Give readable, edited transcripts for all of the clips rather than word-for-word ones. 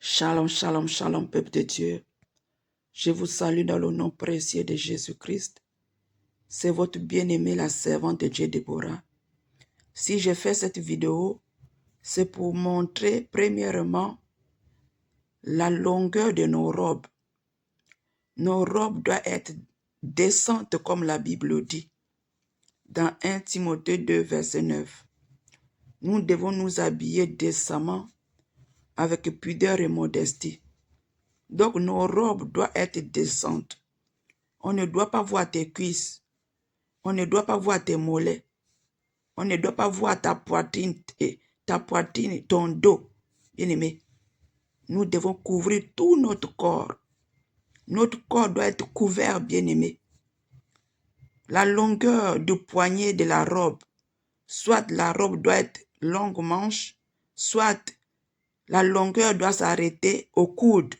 Shalom, shalom, shalom, peuple de Dieu. Je vous salue dans le nom précieux de Jésus-Christ. C'est votre bien-aimé, la servante de Dieu, Déborah. Si je fais cette vidéo, c'est pour montrer premièrement la longueur de nos robes. Nos robes doivent être décentes comme la Bible dit. Dans 1 Timothée 2, verset 9. Nous devons nous habiller décemment avec pudeur et modestie. Donc nos robes doivent être décentes. On ne doit pas voir tes cuisses. On ne doit pas voir tes mollets. On ne doit pas voir ta poitrine, ton dos. Bien-aimé, nous devons couvrir tout notre corps. Notre corps doit être couvert, bien-aimé. La longueur du poignet de la robe, soit la robe doit être longue manche, soit la longueur doit s'arrêter au coude.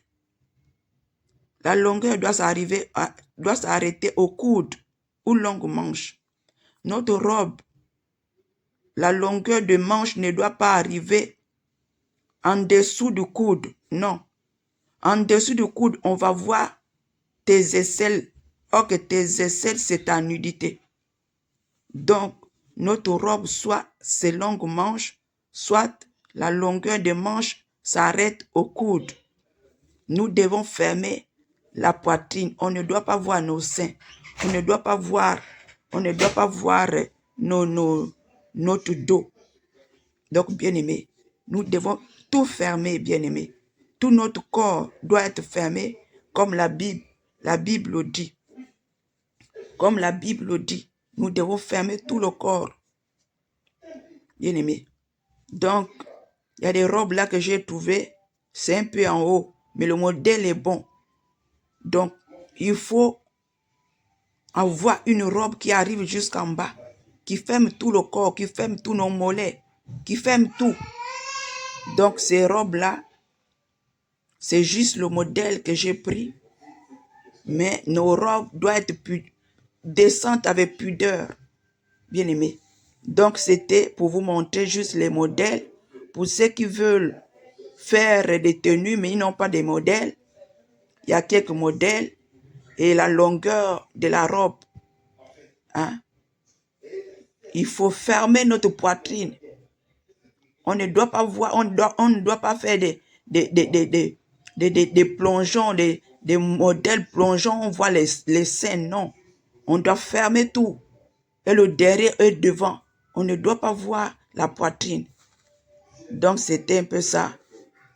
La longueur doit s'arrêter au coude ou longue manche. Notre robe, la longueur de manche ne doit pas arriver en dessous du coude. Non. En dessous du coude, on va voir tes aisselles. Or que tes aisselles, c'est ta nudité. Donc, notre robe, soit ses longues manches, soit la longueur de manche s'arrête au coude. Nous devons fermer la poitrine. On ne doit pas voir nos seins. On ne doit pas voir notre dos. Donc, bien-aimé, nous devons tout fermer, bien-aimé. Tout notre corps doit être fermé comme la Bible dit. Comme la Bible dit, nous devons fermer tout le corps. Bien-aimé. Donc, il y a des robes là que j'ai trouvées, c'est un peu en haut, mais le modèle est bon. Donc, il faut avoir une robe qui arrive jusqu'en bas, qui ferme tout le corps, qui ferme tous nos mollets, qui ferme tout. Donc, ces robes-là, c'est juste le modèle que j'ai pris. Mais nos robes doivent être décentes avec pudeur. Bien aimé. Donc, c'était pour vous montrer juste les modèles. Pour ceux qui veulent faire des tenues, mais ils n'ont pas de modèles. Il y a quelques modèles. Et la longueur de la robe. Hein? Il faut fermer notre poitrine. On ne doit pas voir, on ne doit pas faire des plongeons, des modèles plongeants, on voit les seins, non. On doit fermer tout. Et le derrière et devant. On ne doit pas voir la poitrine. Donc c'était un peu ça.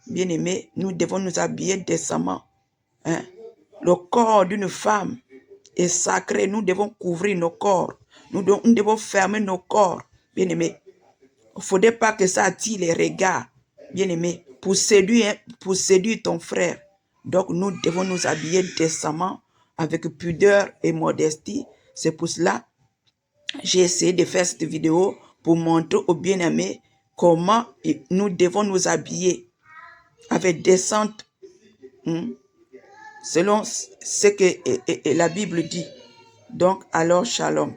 Bien aimé, nous devons nous habiller décemment. Hein? Le corps d'une femme est sacré. Nous devons couvrir nos corps. Nous devons fermer nos corps. Bien aimé. Il ne faudrait pas que ça attire les regards. Bien aimé. Pour séduire ton frère. Donc nous devons nous habiller décemment avec pudeur et modestie. C'est pour cela j'ai essayé de faire cette vidéo pour montrer aux bien-aimés comment nous devons nous habiller avec décente, selon ce que la Bible dit. Donc, alors, shalom.